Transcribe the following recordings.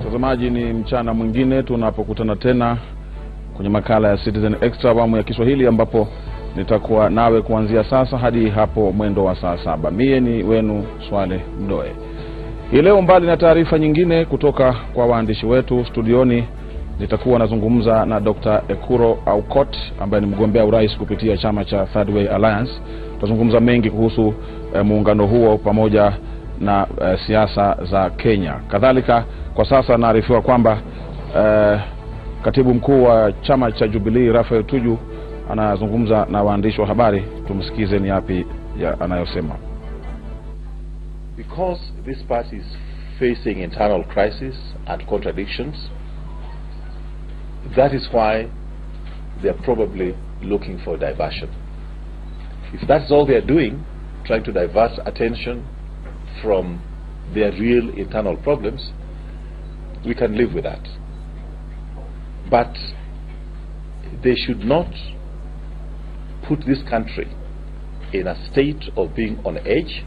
Mtazamaji, ni mchana mwingine tunapokutana tena kwenye makala ya Citizen Extra awamu ya Kiswahili, ambapo nitakuwa nawe kuanzia sasa hadi hapo mwendo wa saa 7. Mie ni wenu Swale Mdoe. Hii leo, mbali na taarifa nyingine kutoka kwa waandishi wetu studioni, nitakuwa nazungumza na Dr. Ekuro Aukot ambaye ni mgombea urais kupitia chama cha Third Way Alliance. Tutazungumza mengi kuhusu muungano huo pamoja na siasa za Kenya. Kadhalika, kwa sasa naarifiwa kwamba katibu mkuu wa chama cha Jubilee Rafael Tuju anazungumza na waandishi wa habari. Tumsikize ni yapi anayosema. Because this party is facing internal crisis and contradictions, that is why they are probably looking for diversion. If that's all they are doing, trying to divert attention from their real internal problems, we can live with that. But they should not put this country in a state of being on edge.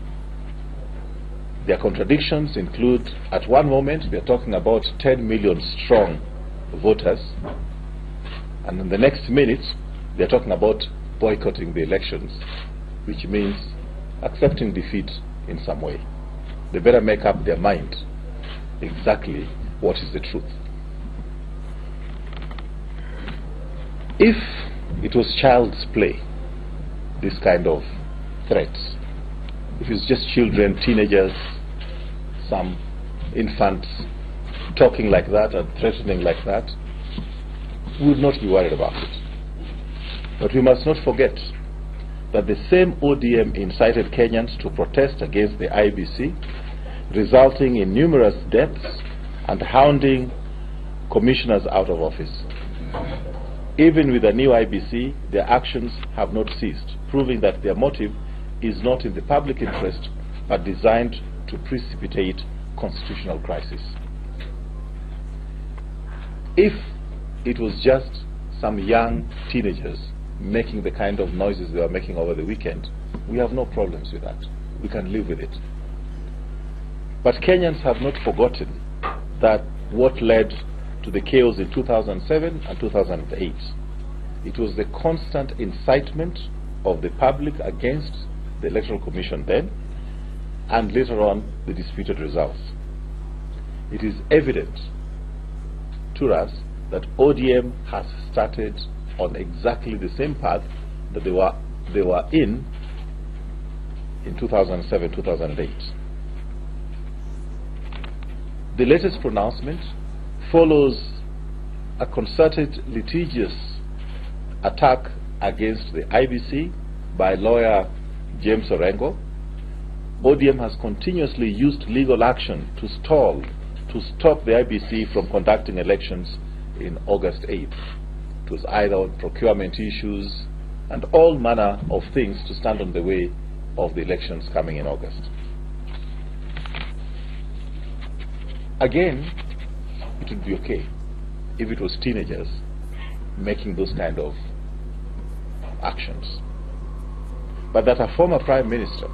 Their contradictions include, at one moment we are talking about 10 million strong voters, and in the next minute they are talking about boycotting the elections, which means accepting defeat in some way. They better make up their mind exactly what is the truth. If it was child's play, this kind of threats, if it's just children, teenagers, some infants talking like that and threatening like that, we would not be worried about it. But we must not forget that the same ODM incited Kenyans to protest against the IBC, resulting in numerous deaths and hounding commissioners out of office. Even with the new IBC, their actions have not ceased, proving that their motive is not in the public interest, but designed to precipitate constitutional crisis. If it was just some young teenagers making the kind of noises they were making over the weekend, we have no problems with that. We can live with it. But Kenyans have not forgotten that what led to the chaos in 2007 and 2008. It was the constant incitement of the public against the Electoral Commission then, and later on the disputed results. It is evident to us that ODM has started on exactly the same path that they were in 2007-2008. The latest pronouncement follows a concerted litigious attack against the IBC by lawyer James Orengo. ODM has continuously used legal action to stop the IBC from conducting elections in August 8th. It was either on procurement issues and all manner of things to stand on the way of the elections coming in August. Again, it would be okay if it was teenagers making those kind of actions. But that a former Prime Minister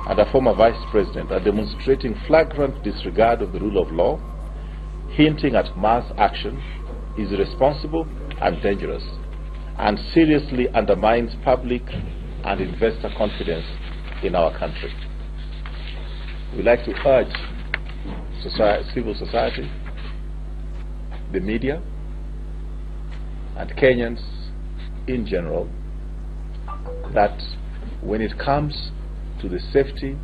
and a former Vice President are demonstrating flagrant disregard of the rule of law, hinting at mass action, is irresponsible and dangerous, and seriously undermines public and investor confidence in our country. We like to urge civil society, the media, and Kenyans in general, that when it comes to the safety,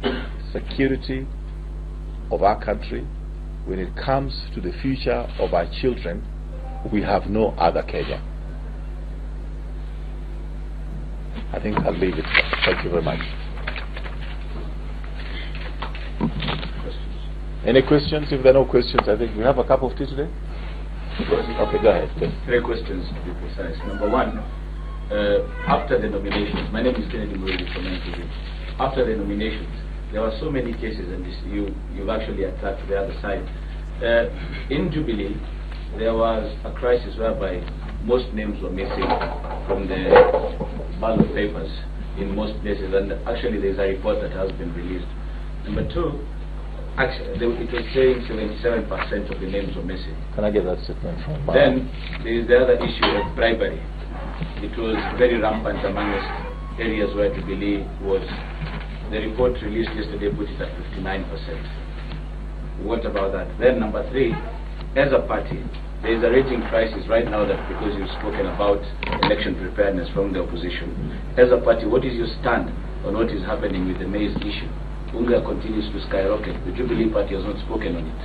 security of our country, when it comes to the future of our children, we have no other Kenya. I think I'll leave it there. Thank you very much. Any questions? If there are no questions, I think we have a cup of tea today. Okay, go ahead. Please. 3 questions to be precise. Number 1, after the nominations, my name is Kennedy Murray from NTV. After the nominations, there were so many cases, and you've actually attacked the other side. In Jubilee, there was a crisis whereby most names were missing from the ballot papers in most places, and actually there's a report that has been released. Number 2, Actually, it was saying 77% of the names were missing. Can I get that statement from? Then there is the other issue of bribery. It was very rampant amongst areas where Jubilee was. The report released yesterday put it at 59%. What about that? Then number 3, as a party, there is a raging crisis right now that because you've spoken about election preparedness from the opposition. As a party, what is your stand on what is happening with the maize issue? Unga continues to skyrocket. The Jubilee party has not spoken on it.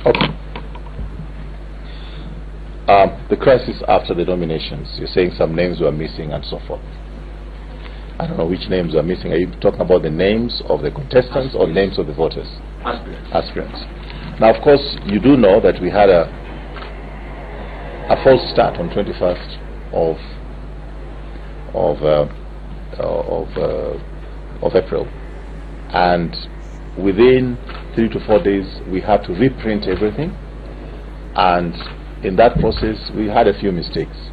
Okay. The crisis after the nominations, you're saying some names were missing and so forth. I don't know which names are missing. Are you talking about the names of the contestants or names of the voters? Aspirants. Now, of course, you do know that we had a false start on 21st of April, and within 3 to 4 days we had to reprint everything, and in that process we had a few mistakes.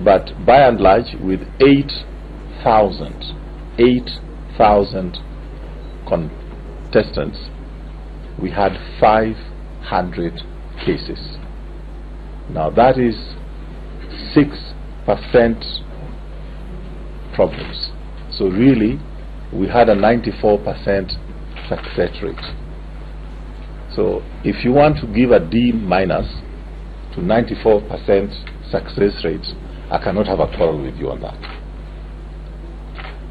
But by and large, with 8,000 contestants, we had 500 cases. Now that is 6% problems. So really, we had a 94% success rate. So if you want to give a D- to 94% success rate, I cannot have a quarrel with you on that.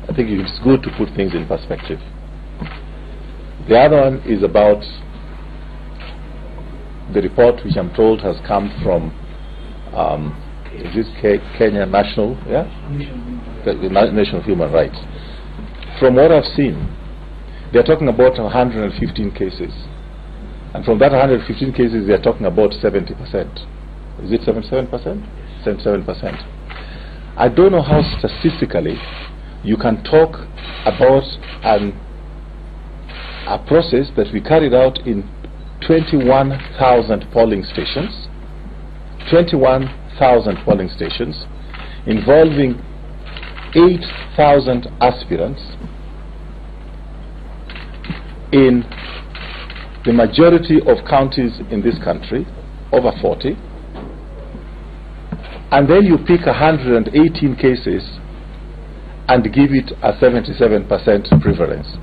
I think it's good to put things in perspective. The other one is about the report, which I'm told has come from is this Kenya National, the National Human Rights. From what I've seen, they're talking about 115 cases, and from that 115 cases, they're talking about 70%. Is it 77%? 77%. I don't know how statistically you can talk about a process that we carried out in 21,000 polling stations, 21,000 polling stations, involving 8,000 aspirants in the majority of counties in this country, over 40, and then you pick 118 cases and give it a 77% preference.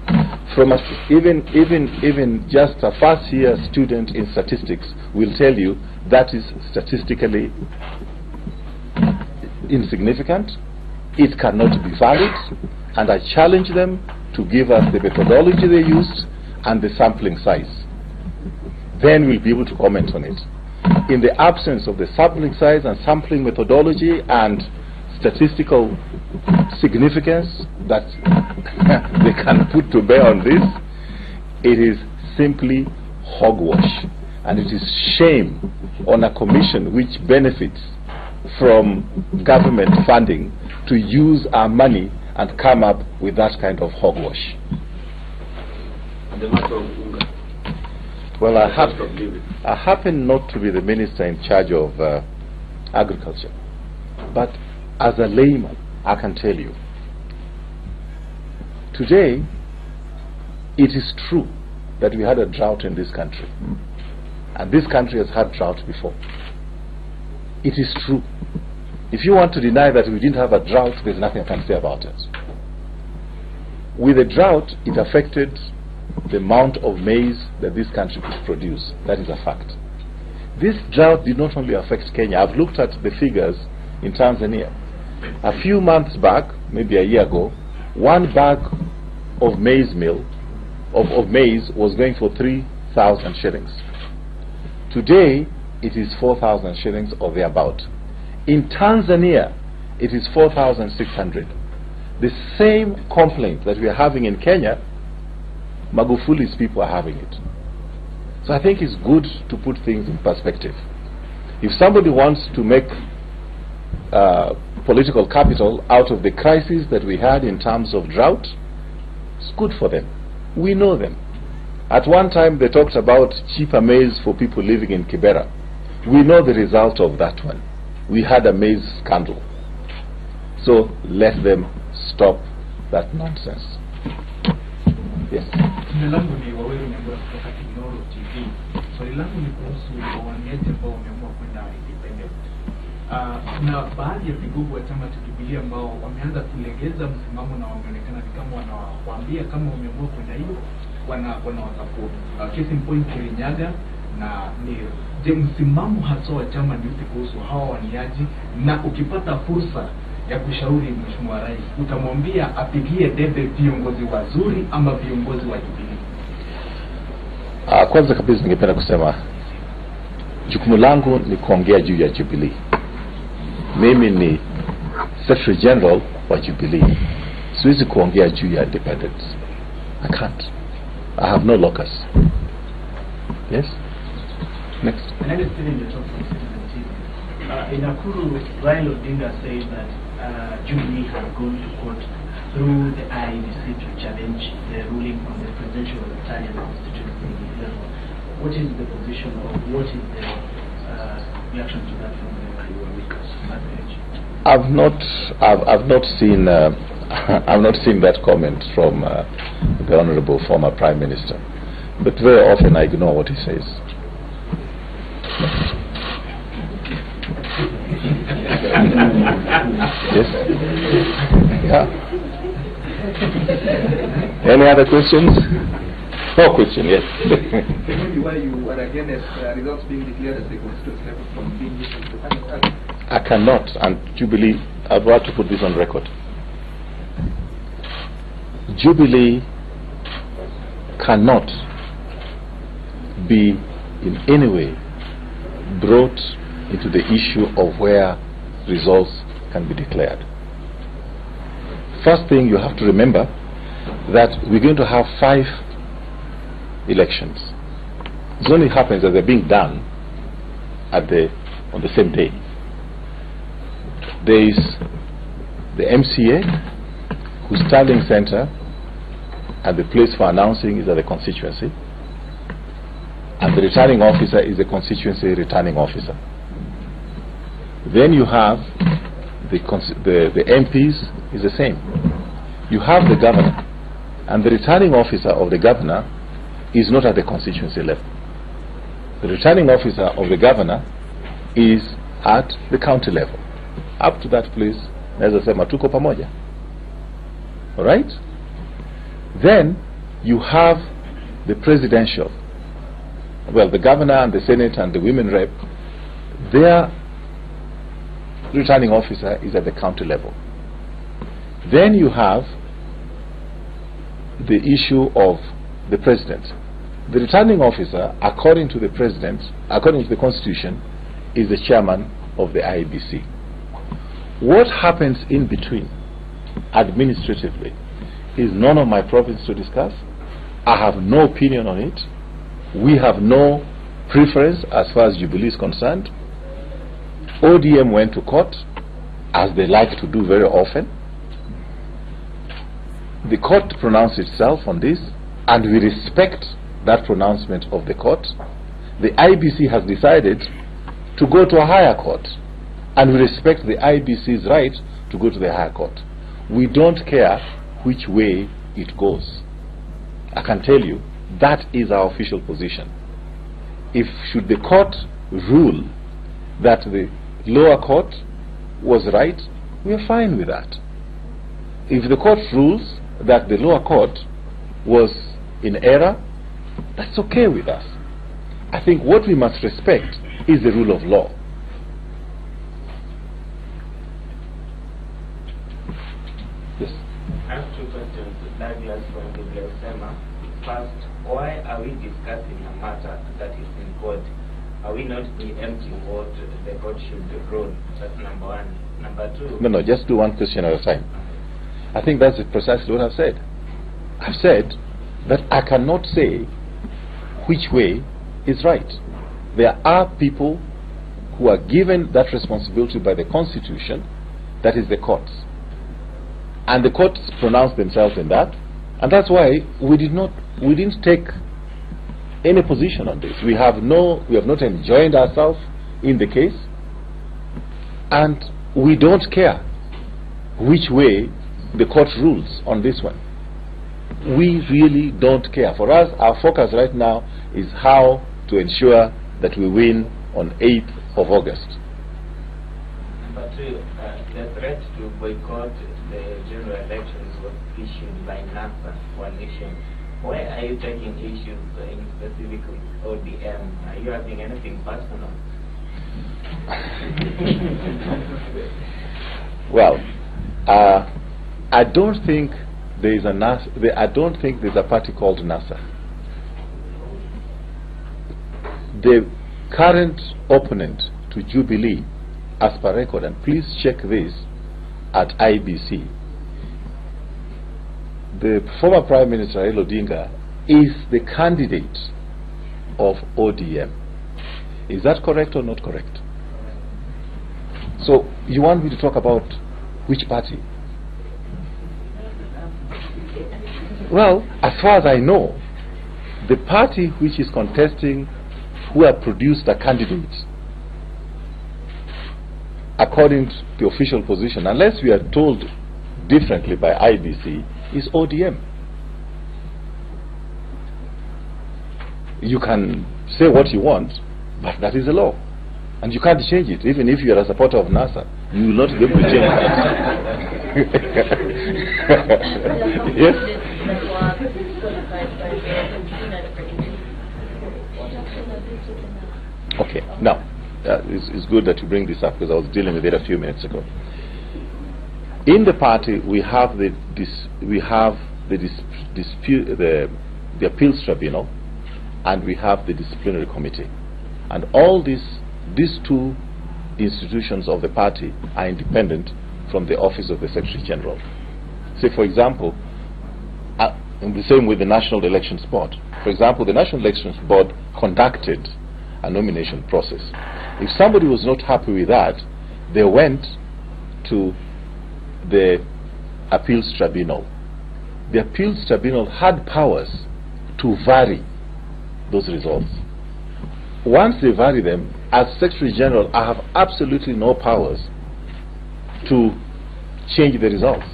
From even just a first year student in statistics will tell you that is statistically insignificant. It cannot be valid, and I challenge them to give us the methodology they used and the sampling size. Then we'll be able to comment on it. In the absence of the sampling size and sampling methodology and statistical significance that they can put to bear on this, it is simply hogwash, and it is shame on a commission which benefits from government funding to use our money and come up with that kind of hogwash. The matter of Unga. Well, I happen not to be the minister in charge of agriculture, but as a layman, I can tell you, today it is true that we had a drought in this country, and this country has had drought before. It is true. If you want to deny that we didn't have a drought, there's nothing I can say about it. With the drought, it affected the amount of maize that this country could produce. That is a fact. This drought did not only affect Kenya. I've looked at the figures in Tanzania. A few months back, maybe a year ago, 1 bag of maize was going for 3,000 shillings. Today, it is 4,000 shillings or thereabout. In Tanzania, it is 4,600. The same complaint that we are having in Kenya, Magufuli's people are having it. So I think it's good to put things in perspective. If somebody wants to make political capital out of the crisis that we had in terms of drought, it's good for them. We know them. At one time they talked about cheaper maize for people living in Kibera. We know the result of that one. We had a maize scandal. So let them stop that nonsense. Yes. Jina langu ni Waweru Nyambura kutoka Kinoro TV. Swali langu ni kuhusu wawaniaji ambao wameamua kwenda independent. Kuna baadhi ya vigogo wa chama cha Jubilee ambao wameanza kulegeza msimamo na wameonekana ni kama wanawaambia kama wameamua kwenda hiyo wanawasupport. Case in point Kirinyaga na ni je, msimamo hasa wa chama ni upi kuhusu hawa waniaji, na ukipata fursa ya kushauri Mheshimiwa Rais utamwambia apigie debe viongozi wazuri ama viongozi wa Jubilee? Kwanza kabisa ningependa kusema jukumu langu ni kuongea juu ya Jubilee. Mimi ni Secretary General wa Jubilee. Siwezi kuongea juu ya independence. I can't. I have no locus. Yes? Next. My name is Steven Johnson from Citizen TV. In Nakuru, Raila Odinga said that Jubilee had gone to court through the IEBC to challenge the ruling on the presidential battalion constituency level. What is the position or what is the reaction to that from the I've not seen I've not seen that comment from the Honourable former Prime Minister, but very often I ignore what he says. Yes. Yeah. Any other questions? No question. Yes. Maybe why you are against results being declared as the constituency level from being used to the I cannot, and Jubilee, I'd like to put this on record. Jubilee cannot be in any way brought into the issue of where results can be declared. First thing, you have to remember that we're going to have 5 elections. It only happens that they're being done on the same day. There is the MCA, whose standing center and the place for announcing is at the constituency, and the returning officer is the constituency returning officer. Then you have the MPs is the same. You have the governor, and the returning officer of the governor is not at the constituency level. The returning officer of the governor is at the county level. Up to that place, naweza sema tuko pamoja. Alright? Then you have the presidential. Well, the governor and the senate and the women rep, their returning officer is at the county level. Then you have the issue of the president. The returning officer, according to the president, according to the constitution, is the chairman of the IEBC. What happens in between, administratively, is none of my province to discuss. I have no opinion on it. We have no preference as far as Jubilee is concerned. ODM went to court, as they like to do very often. The court pronounced itself on this, and we respect that pronouncement of the court. The IBC has decided to go to a higher court, and we respect the IBC's right to go to the higher court. We don't care which way it goes. I can tell you that is our official position. If should the court rule that the lower court was right, we are fine with that. If the court rules that the lower court was in error, that's okay with us. I think what we must respect is the rule of law. Yes. I have 2 questions. Douglas from Jubilee. First, why are we discussing a matter that is in court? Are we not preempting what the court should rule? That's number 1. Number 2. No, just do one question at a time. I think that's precisely what I've said. I've said that I cannot say which way is right. There are people who are given that responsibility by the Constitution, that is the courts. And the courts pronounced themselves in that, and that's why we didn't take any position on this. We have not enjoined ourselves in the case, and we don't care which way the court rules on this one. we really don't care. For us, our focus right now is how to ensure that we win on 8th of August. But the threat to boycott the general elections was issued by NASA, One Nation. Why are you taking issues in specific with ODM? Are you having anything personal? Well, I don't think there is a NASA. I don't think there's a party called NASA. The current opponent to Jubilee, as per record, and please check this at IBC, the former Prime Minister Raila Odinga is the candidate of ODM. Is that correct or not correct? So you want me to talk about which party? Well, as far as I know, the party which is contesting, who have produced a candidate according to the official position, unless we are told differently by IBC, is ODM. You can say what you want, but that is the law, and you can't change it. Even if you are a supporter of NASA, you will not be able to change that. Yes? Okay, now it's good that you bring this up, because I was dealing with it a few minutes ago. In the party, we have the appeals tribunal, and we have the disciplinary committee, and all these two institutions of the party are independent from the office of the Secretary General. Say, for example, and the same with the National Elections Board. For example, the National Elections Board conducted a nomination process. If somebody was not happy with that, they went to the appeals tribunal. The appeals tribunal had powers to vary those results. Once they vary them, as Secretary General, I have absolutely no powers to change the results.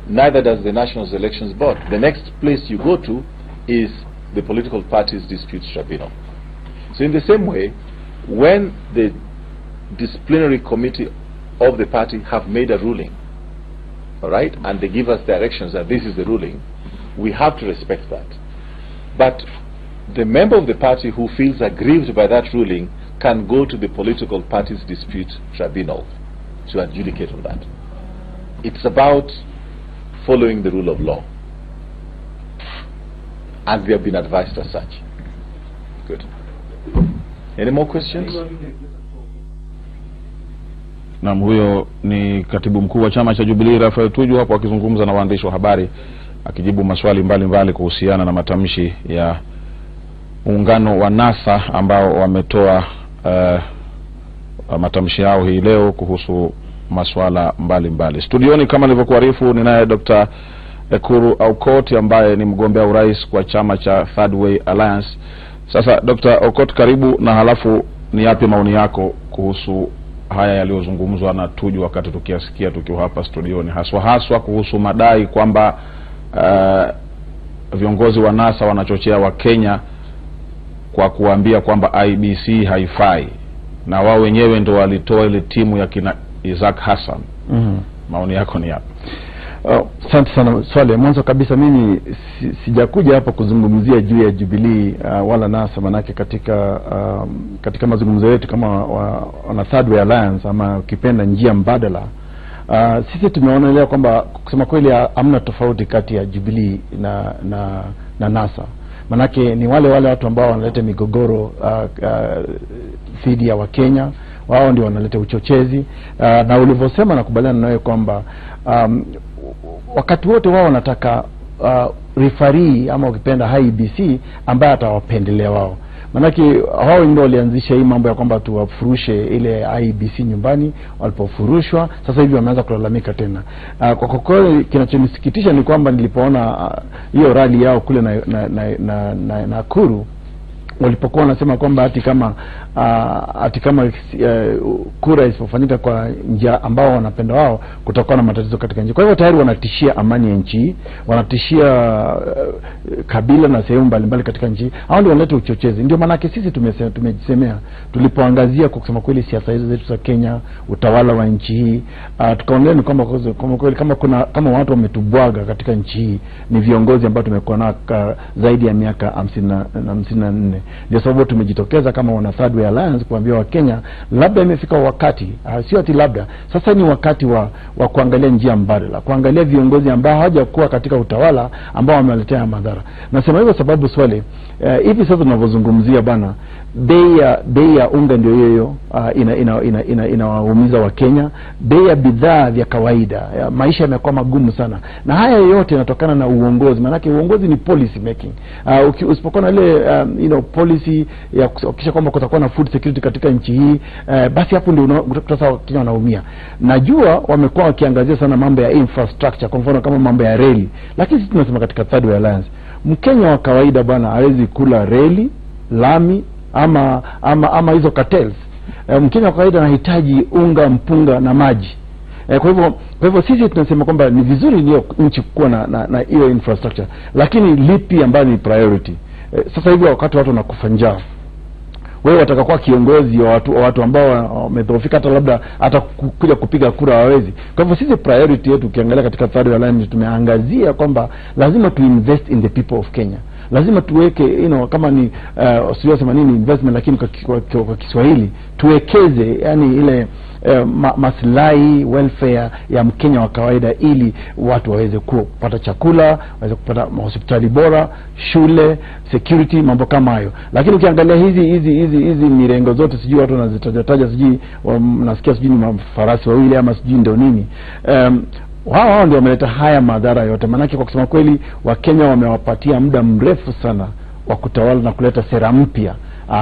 Neither does the National Elections Board. The next place you go to is the political parties disputes tribunal. So in the same way, when the disciplinary committee of the party have made a ruling, all right, and they give us directions that this is the ruling, we have to respect that. But the member of the party who feels aggrieved by that ruling can go to the political parties dispute tribunal to adjudicate on that. It's about following the rule of law, and we have been advised as such. Good. Any more questions? Naam, huyo ni katibu mkuu wa chama cha Jubilee Rafael Tuju hapo akizungumza na waandishi wa habari akijibu maswali mbalimbali kuhusiana na matamshi ya muungano wa NASA ambao wametoa matamshi yao hii leo kuhusu masuala mbalimbali. Studioni kama nilivyokuarifu ninaye Dr. Ekuru Aukot ambaye ni mgombea urais kwa chama cha Third Way Alliance. Sasa Dr. Aukot, karibu, na halafu ni yapi maoni yako kuhusu haya yaliyozungumzwa na Tuju wakati tukiasikia tukiwa hapa studioni, haswa kuhusu madai kwamba viongozi wa NASA wanachochea wa Kenya kwa kuambia kwamba IBC haifai, na wao wenyewe ndio walitoa ile timu ya kina Isaac Hassan. Maoni yako ni yapi? Asante sana. Swali mwanzo kabisa, mimi sijakuja hapa kuzungumzia juu ya Jubilee wala NASA, manake katika mazungumzo yetu kama wana Third Way Alliance ama ukipenda njia mbadala, sisi tumeonelea kwamba kusema kweli hamna tofauti kati ya Jubilee na NASA. Manake ni wale watu ambao wanaleta migogoro dhidi ya Wakenya, wao ndio wanaleta uchochezi, na ulivyosema nakubaliana nawe kwamba wakati wote wao wanataka referee ama ukipenda IBC ambaye atawapendelea wao. Manake wao ndio walianzisha hii mambo ya kwamba tuwafurushe ile IBC nyumbani. Walipofurushwa sasa hivi wameanza kulalamika tena. Kwa kweli kinachonisikitisha ni kwamba nilipoona hiyo rally yao kule na Nakuru, walipokuwa wanasema kwamba ati kama kura isipofanyika kwa njia ambao wanapenda wao, kutakuwa na matatizo katika nchi. Kwa hivyo tayari wanatishia amani ya nchi, wanatishia kabila na sehemu mbalimbali katika nchi. Hao ndio wanaleta uchochezi. Ndio maana sisi tumejisemea tulipoangazia kwa kusema kweli siasa hizo zetu za Kenya, utawala wa nchi hii, tukaonelea ni kwamba kweli kama watu wametubwaga katika nchi hii ni viongozi ambao tumekuwa nao zaidi ya miaka 54. Ndio sababu tumejitokeza kama wana Third Way Alliance kuambia wa Kenya labda imefika wakati, sio ati labda, sasa ni wakati wa kuangalia njia mbadala, kuangalia viongozi ambao hawajakuwa katika utawala ambao wameletea madhara. Nasema hivyo sababu swali hivi sasa tunavyozungumzia bana, bei ya unga ndio hiyo inawaumiza wa Kenya. Bei ya bidhaa vya kawaida, maisha yamekuwa magumu sana, na haya yote yanatokana na uongozi. Maana yake uongozi ni policy making. Usipokuwa na ile policy ya kuhakikisha kwamba kutakuwa na food security katika nchi hii, basi hapo ndio sasa Kenya wanaumia. Najua wamekuwa wakiangazia sana mambo ya infrastructure, kwa mfano kama mambo ya reli, lakini sisi tunasema katika Third Way Alliance, Mkenya wa kawaida bwana hawezi kula reli, lami ama hizo cartels. Mkenya wa kawaida anahitaji unga, mpunga na maji. Kwa hivyo sisi tunasema kwamba ni vizuri ndio nchi kuwa na hiyo infrastructure, lakini lipi ambayo ni priority? Sasa hivi wakati watu wanakufa njaa, wewe watakakuwa kiongozi wa watu ambao wamedhoofika, hata labda hata kuja kupiga kura hawezi. Kwa hivyo sisi priority yetu ukiangalia katika Third Way Alliance tumeangazia kwamba lazima tu invest in the people of Kenya. Lazima tuweke kama ni sio sema nini investment, lakini kwa Kiswahili tuwekeze, yani ile maslahi, welfare ya Mkenya wa kawaida, ili watu waweze kupata chakula, waweze kupata hospitali bora, shule, security, mambo kama hayo. Lakini ukiangalia hizi mirengo zote, sijui watu wanazitaja, sijui nasikia sijui ni mafarasi wawili ama sijui ndio nini, wao ndio wameleta haya madhara yote. Maana kwa kusema kweli Wakenya wamewapatia muda mrefu sana wa kutawala na kuleta sera mpya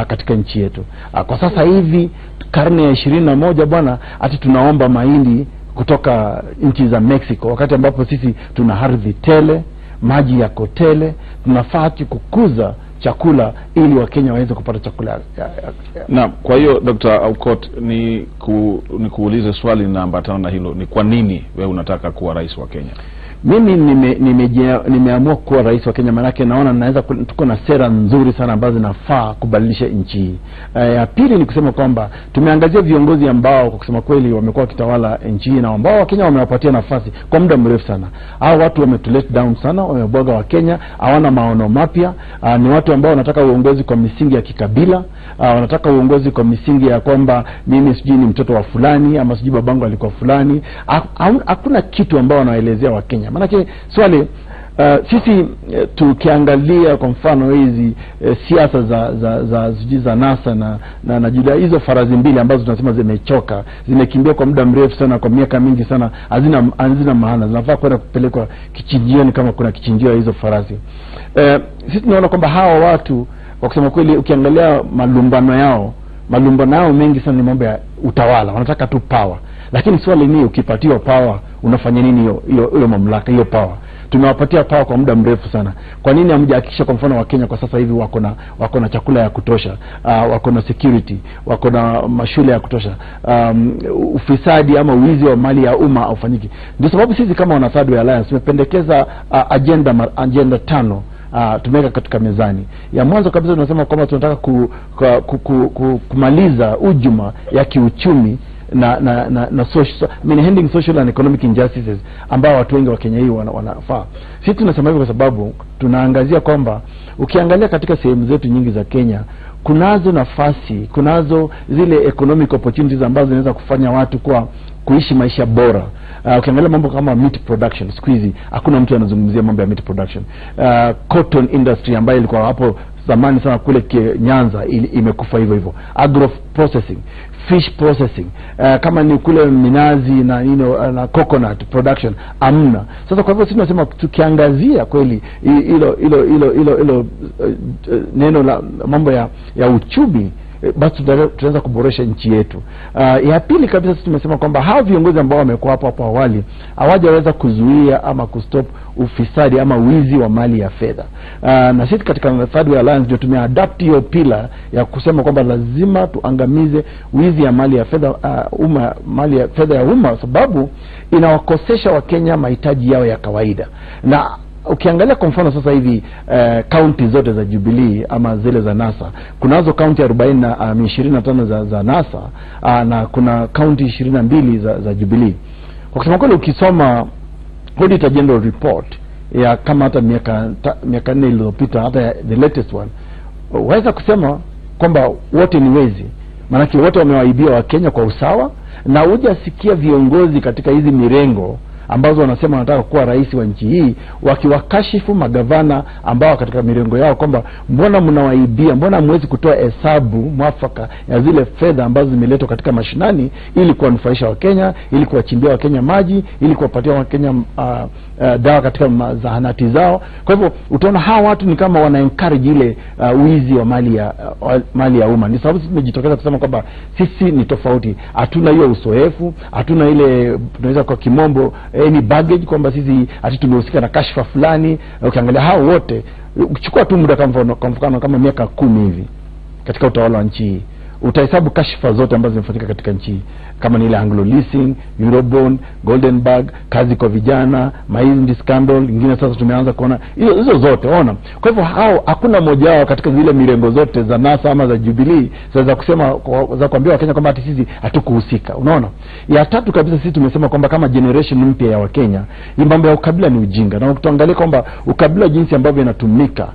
katika nchi yetu. Kwa sasa hivi karne ya 21 bwana, ati tunaomba mahindi kutoka nchi za Mexico, wakati ambapo sisi tuna ardhi tele, maji yako tele. Tunafaa kukuza chakula ili Wakenya waweze kupata chakula. Na kwa hiyo Dr. Aukot, ni kuulize swali na ambatana na hilo, ni kwa nini wewe unataka kuwa rais wa Kenya? Mimi nimeamua kuwa rais wa Kenya, maana naona naweza tuko na sera nzuri sana ambazo zinafaa kubadilisha nchi hii. Ya pili ni kusema kwamba tumeangazia viongozi ambao kwa kusema kweli wamekuwa kitawala nchi hii na ambao Wakenya wamewapatia nafasi kwa muda mrefu sana. Hao watu wametulet down sana, wamebwaga Wakenya, hawana maono mapya. Ni watu ambao wanataka uongozi kwa misingi ya kikabila, wanataka uongozi kwa misingi ya kwamba mimi sijui ni mtoto wa fulani ama sijui babangu alikuwa fulani. Hakuna kitu ambao wanaelezea Wakenya. Maana swali sisi tukiangalia kwa mfano hizi siasa za NASA na Jubilee, hizo farazi mbili ambazo tunasema zimechoka, zimekimbia kwa muda mrefu sana, kwa miaka mingi sana, hazina maana, zinafaa kwenda kupelekwa kichinjioni kama kuna kichinjio hizo farazi. Sisi tunaona kwamba hawa watu kwa kusema kweli ukiangalia malumbano yao mengi sana ni mambo ya utawala, wanataka tu power. Lakini swali ni ukipatiwa power unafanya nini hiyo mamlaka, hiyo power? Tumewapatia power kwa muda mrefu sana. Kwa nini hamjahakikisha kwa mfano Wakenya kwa sasa hivi wako na chakula ya kutosha, wako na security, wako na mashule ya kutosha, ufisadi ama uwizi wa mali ya umma aufanyiki? Ndio sababu sisi kama wana Third Way Alliance tumependekeza agenda 5 tumeweka katika mezani. Ya mwanzo kabisa tunasema kwamba tunataka kumaliza ujuma ya kiuchumi na social, ending social and economic injustices ambao watu wengi wa Kenya hii wanafaa. Sisi tunasema hivyo kwa sababu tunaangazia kwamba ukiangalia katika sehemu zetu nyingi za Kenya kunazo nafasi, kunazo zile economic opportunities ambazo zinaweza kufanya watu kuishi maisha bora. Ukiangalia mambo kama meat production, siku hizi hakuna mtu anazungumzia mambo ya meat production. Cotton industry ambayo ilikuwa hapo zamani sana kule Nyanza imekufa hivyo. Agro processing, fish processing, kama ni kule minazi na coconut production amna. Sasa kwa hivyo sisi tunasema tukiangazia kweli hilo neno la mambo ya uchumi basi tunaweza kuboresha nchi yetu. Ya pili kabisa sisi tumesema kwamba hao viongozi ambao wamekuwa hapo awali hawajaweza kuzuia ama kustop ufisadi ama wizi wa mali ya fedha. Na sisi katika Third Way Alliance ndio tumeadapt hiyo pila ya kusema kwamba lazima tuangamize wizi ya mali ya fedha mali ya fedha ya umma, sababu inawakosesha Wakenya mahitaji yao ya kawaida. Na ukiangalia kwa mfano sasa hivi county zote za Jubilee ama zile za NASA, kunazo county 25 za NASA na kuna county 22 za Jubilee. Kwa kusema kweli ukisoma Auditor General report ya kama hata miaka 4 iliyopita, hata the latest one, waweza kusema kwamba wote ni wezi. Maana wote wamewaibia Wakenya kwa usawa, na hujasikia viongozi katika hizi mirengo ambazo wanasema wanataka kuwa rais wa nchi hii wakiwakashifu magavana ambao katika mirengo yao kwamba mbona mnawaibia, mbona hamwezi kutoa hesabu mwafaka ya zile fedha ambazo zimeletwa katika mashinani ili kuwanufaisha Wakenya, ili kuwachimbia Wakenya maji, ili kuwapatia Wakenya dawa katika zahanati zao. Kwa hivyo utaona hawa watu ni kama wana encourage ile wizi wa mali ya umma. Ni sababu sisi tumejitokeza kusema kwamba sisi ni tofauti, hatuna hiyo uzoefu, hatuna ile tunaweza kwa kimombo any baggage kwamba sisi ati tumehusika na kashfa fulani. Ukiangalia hao wote, ukichukua tu muda kwa mfano kama miaka 10 hivi katika utawala wa nchi hii, utahesabu kashfa zote ambazo zimefanyika katika nchi kama ni ile Anglo Leasing, Eurobond, Goldenberg, kazi kwa vijana, Mahindi scandal, nyingine sasa tumeanza kuona hizo zote, ona. Kwa hivyo hao hakuna mmoja wao katika zile mirengo zote za NASA ama za Jubilee za kusema za kuambia Wakenya kwamba ati sisi hatukuhusika, unaona. Ya tatu kabisa sisi tumesema kwamba kama generation mpya ya Wakenya, hii mambo ya ukabila ni ujinga, na tuangalie kwamba ukabila jinsi ambavyo inatumika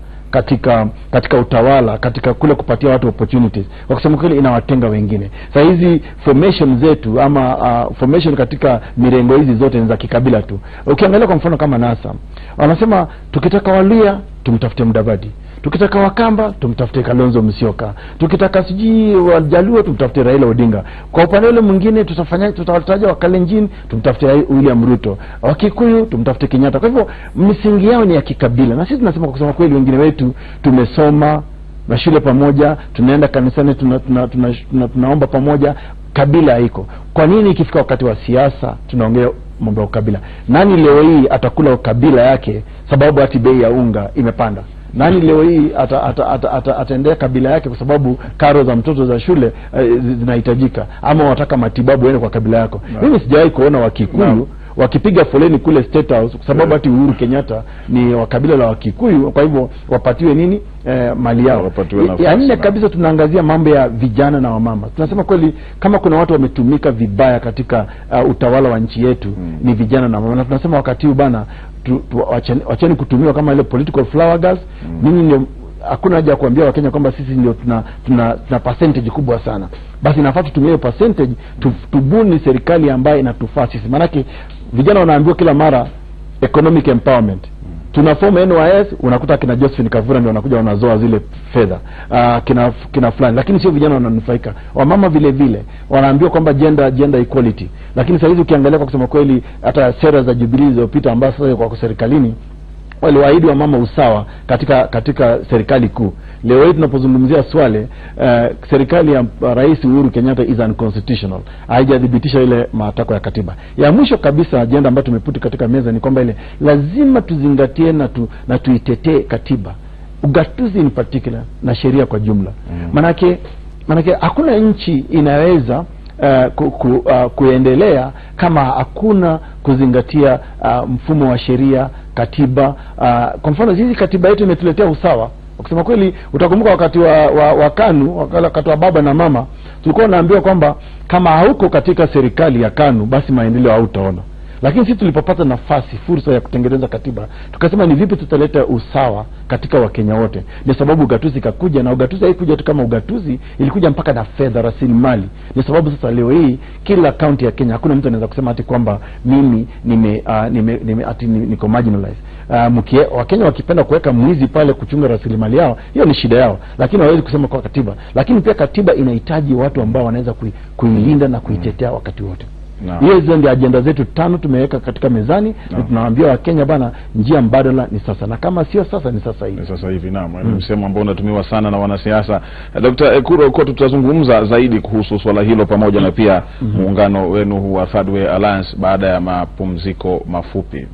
katika utawala, katika kule kupatia watu opportunities, kwa kusema kweli inawatenga wengine. Sasa hizi formation zetu ama formation katika mirengo hizi zote ni za kikabila tu. Ukiangalia kwa mfano kama NASA, wanasema tukitaka Waluya tumtafute Mudavadi, tukitaka Wakamba tumtafute Kalonzo Musyoka, tukitaka siji Wajaluo tumtafute Raila Odinga. Kwa upande ule mwingine tutawataja Wakalenjin tumtafute William Ruto, Wakikuyu tumtafute Kenyatta. Kwa hivyo misingi yao ni ya kikabila. Na sisi tunasema kwa kusema kweli wengine wetu tumesoma mashule pamoja, tunaenda kanisani, tunaomba pamoja, kabila haiko. Kwa nini ikifika wakati wa siasa tunaongea mambo ya ukabila? Nani leo hii atakula ukabila yake sababu ati bei ya unga imepanda? Nani leo hii ataendea kabila yake kwa sababu karo za mtoto za shule zinahitajika, ama wataka matibabu yene kwa kabila yako? Mimi sijawahi kuona Wakikuyu wakipiga foleni kule State House kwa sababu ati Uhuru Kenyatta ni wa kabila la Wakikuyu, kwa hivyo wapatiwe nini mali yao. Ya nne kabisa tunaangazia mambo ya vijana na wamama. Tunasema kweli kama kuna watu wametumika vibaya katika utawala wa nchi yetu ni vijana na wamama. Na tunasema wakati huu bana wacheni kutumiwa kama ile political flower girls. Nini ndio hakuna haja kuambia Wakenya kwamba sisi ndio tuna percentage kubwa sana. Basi nafaa tutumie hiyo percentage tubuni serikali ambayo inatufaa sisi. Maana vijana wanaambiwa kila mara economic empowerment. Tunaform NYS, unakuta kina Josephine Kavura ndio wanakuja wanazoa zile fedha kina fulani, lakini sio vijana wananufaika. Wamama vile vile wanaambiwa kwamba gender equality, lakini sasa hizi ukiangalia kwa kusema kweli hata sera za Jubilee zilizopita ambazo sasa kwa serikalini waliwaahidi wa mama usawa katika serikali kuu. Leo hii tunapozungumzia Swale, serikali ya Rais Uhuru Kenyatta is unconstitutional. Haijadhibitisha ile matakwa ya katiba. Ya mwisho kabisa agenda ambayo tumeputi katika meza ni kwamba ile lazima tuzingatie na tuitetee katiba, ugatuzi in particular na sheria kwa jumla. Manake hakuna nchi inaweza kuendelea kama hakuna kuzingatia mfumo wa sheria, katiba. Kwa mfano hizi katiba yetu imetuletea usawa. Kusema kweli utakumbuka wakati wa KANU, wakati wa baba na mama, tulikuwa naambiwa kwamba kama hauko katika serikali ya KANU basi maendeleo hautaona. Lakini sisi tulipopata nafasi, fursa ya kutengeneza katiba, tukasema ni vipi tutaleta usawa katika Wakenya wote. Ni sababu ugatuzi kakuja, na ugatuzi haikuja tu kama ugatuzi, ilikuja mpaka na fedha, rasilimali. Ni sababu sasa leo hii kila county ya Kenya hakuna mtu anaweza kusema ati kwamba mimi niko marginalized. Wakenya wakipenda kuweka mwizi pale kuchunga rasilimali yao, hiyo ni shida yao, lakini hawezi kusema kwa katiba. Lakini pia katiba inahitaji watu ambao wanaweza kuilinda na kuitetea wakati wote. Hizo ndio ajenda zetu 5 tumeweka katika mezani, na tunawaambia Wakenya bana, njia mbadala ni sasa, na kama sio sasa ni sasa hivi. Sasa hivi msemo ambao unatumiwa sana na wanasiasa. Dr. Ekuro, kwa tutazungumza zaidi kuhusu swala hilo pamoja na pia muungano wenu wa Third Way Alliance baada ya mapumziko mafupi.